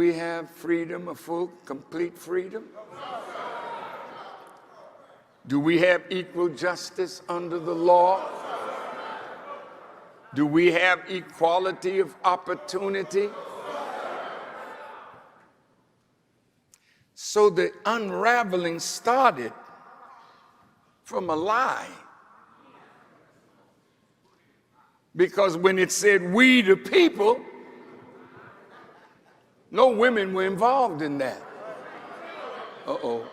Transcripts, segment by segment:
we have freedom, a full, complete freedom? Do we have equal justice under the law? Do we have equality of opportunity? So the unraveling started from a lie. Because when it said we the people, no women were involved in that. Uh-oh.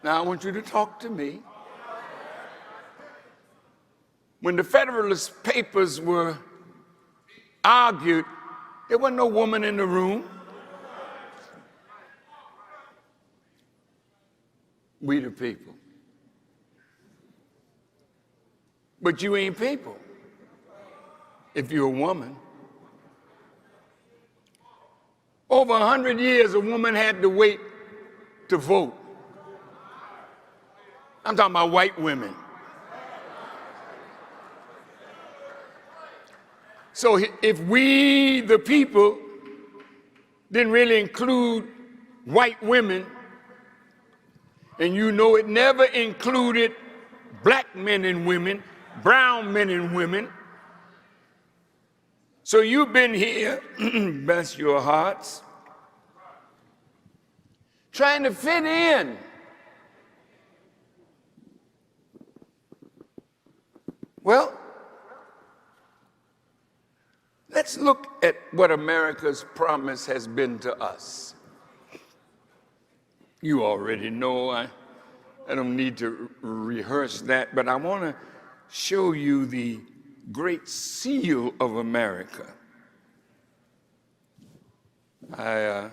Now I want you to talk to me. When the Federalist Papers were argued, there wasn't no woman in the room. We the people. But you ain't people if you're a woman. Over 100 years, a woman had to wait to vote. I'm talking about white women. So if we, the people, didn't really include white women, and you know it never included black men and women, brown men and women. So you've been here, bless your hearts, trying to fit in. Well, let's look at what America's promise has been to us. You already know, I don't need to rehearse that, but I want to show you the great seal of America. I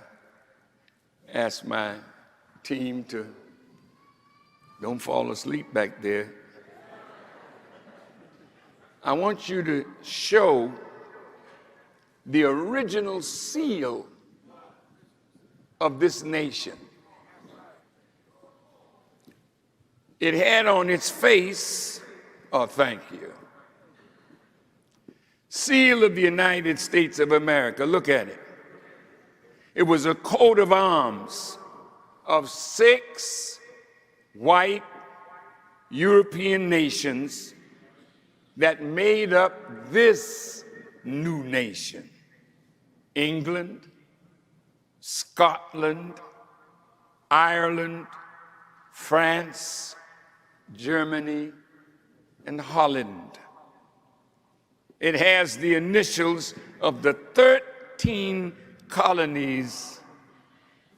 asked my team to don't fall asleep back there. I want you to show the original seal of this nation. It had on its face, oh, thank you, seal of the United States of America. Look at it. It was a coat of arms of 6 white European nations that made up this new nation. England, Scotland, Ireland, France, Germany, and Holland. It has the initials of the 13 colonies,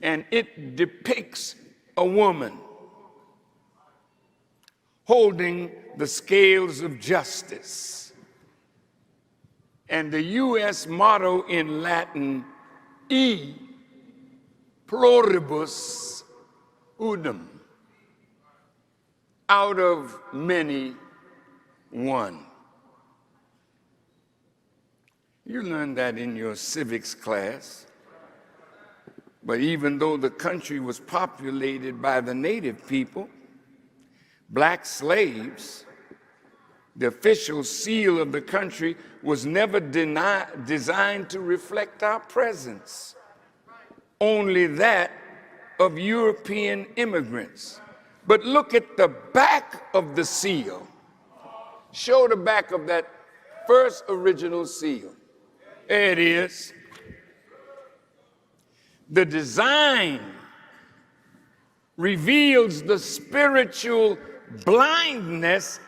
and it depicts a woman holding the scales of justice. And the U.S. motto in Latin, E pluribus unum, out of many, one. You learned that in your civics class. But even though the country was populated by the native people, black slaves, the official seal of the country was never designed to reflect our presence, only that of European immigrants. But look at the back of the seal. Show the back of that first original seal. There it is. The design reveals the spiritual blindness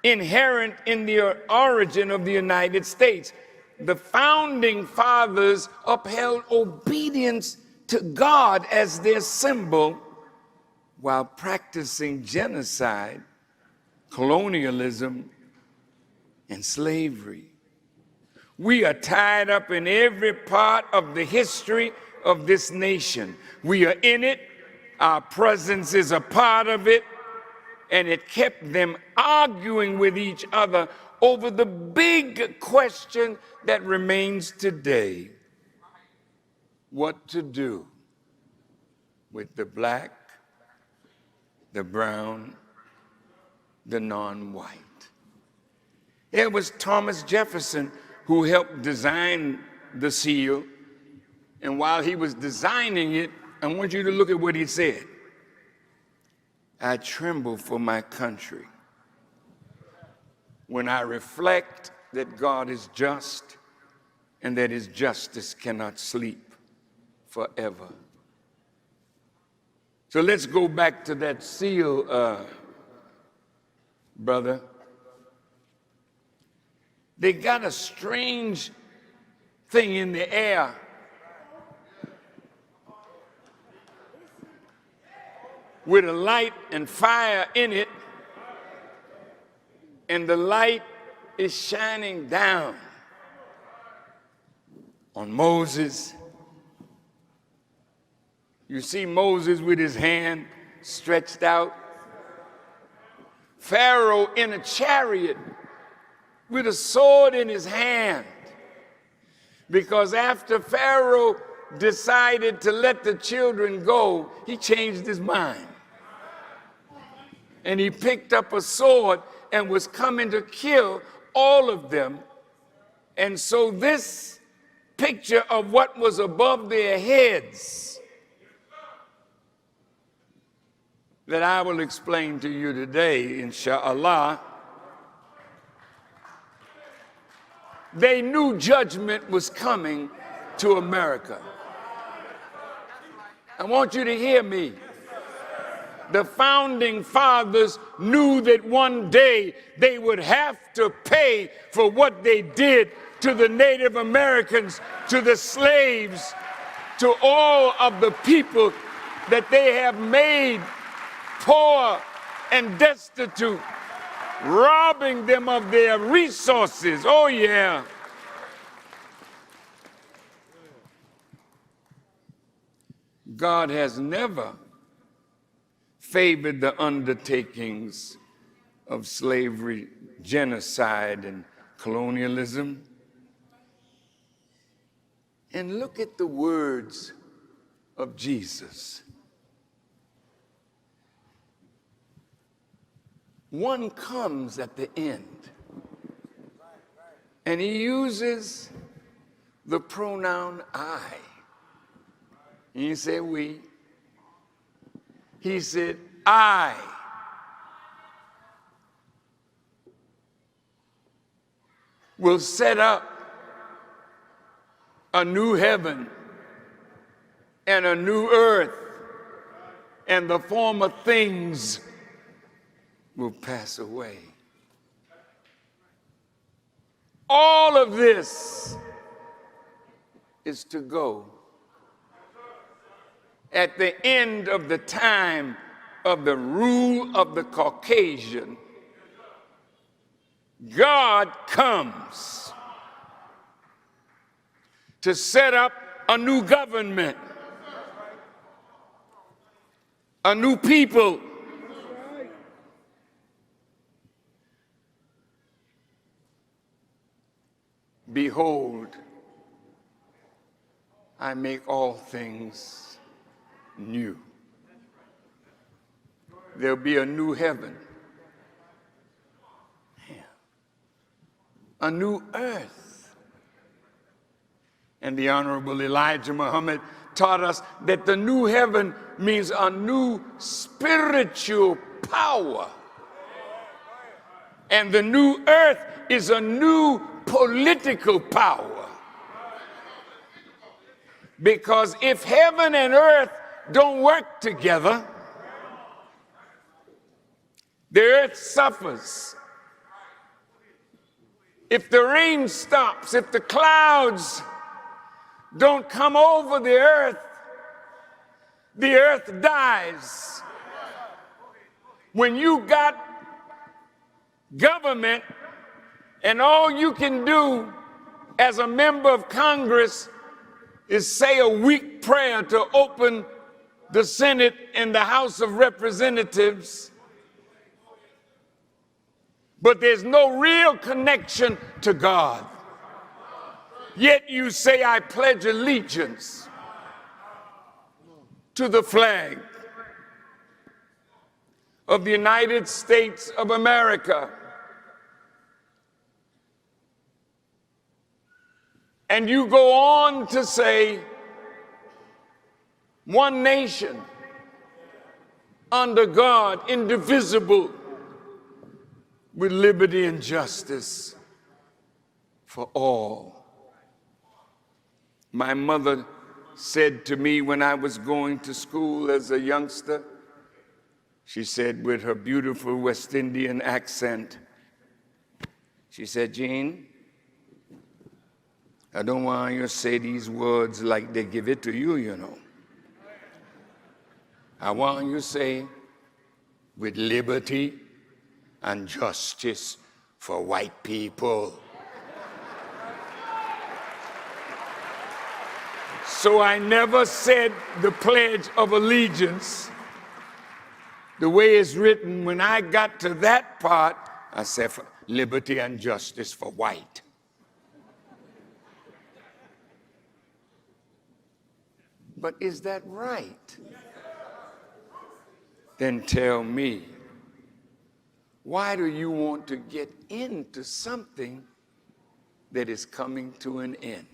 inherent in the origin of the United States. The founding fathers upheld obedience to God as their symbol while practicing genocide, colonialism, and slavery. We are tied up in every part of the history of this nation. We are in it, our presence is a part of it, and it kept them arguing with each other over the big question that remains today: what to do with the black, the brown, the non-white. It was Thomas Jefferson who helped design the seal, And while he was designing it, I want you to look at what he said. I tremble for my country when I reflect that God is just and that his justice cannot sleep forever. So let's go back to that seal, brother. They got a strange thing in the air. With a light and fire in it, and the light is shining down on Moses. You see Moses with his hand stretched out. Pharaoh in a chariot with a sword in his hand. Because after Pharaoh decided to let the children go, he changed his mind. And he picked up a sword and was coming to kill all of them. And so this picture of what was above their heads that I will explain to you today, inshallah, they knew judgment was coming to America. I want you to hear me. The founding fathers knew that one day they would have to pay for what they did to the Native Americans, to the slaves, to all of the people that they have made poor and destitute, robbing them of their resources. Oh, yeah. God has never favored the undertakings of slavery, genocide, and colonialism. And look at the words of Jesus. One comes at the end, and he uses the pronoun I. And you say we. He said, I will set up a new heaven and a new earth, and the former things will pass away. All of this is to go at the end of the time of the rule of the Caucasian. God comes to set up a new government, a new people. Behold, I make all things new. There'll be a new heaven, a new earth. And the Honorable Elijah Muhammad taught us that the new heaven means a new spiritual power. And the new earth is a new political power. Because if heaven and earth don't work together, the earth suffers. If the rain stops, if the clouds don't come over the earth dies. When you got government and all you can do as a member of Congress is say a weak prayer to open the Senate and the House of Representatives, but there's no real connection to God. Yet you say, I pledge allegiance to the flag of the United States of America. And you go on to say, one nation, under God, indivisible, with liberty and justice for all. My mother said to me when I was going to school as a youngster, she said with her beautiful West Indian accent, she said, "Gene, I don't want you to say these words like they give it to you, you know. I want you to say, with liberty and justice for white people." So I never said the Pledge of Allegiance the way it's written. When I got to that part, I said, for liberty and justice for white. But is that right? Then tell me, why do you want to get into something that is coming to an end?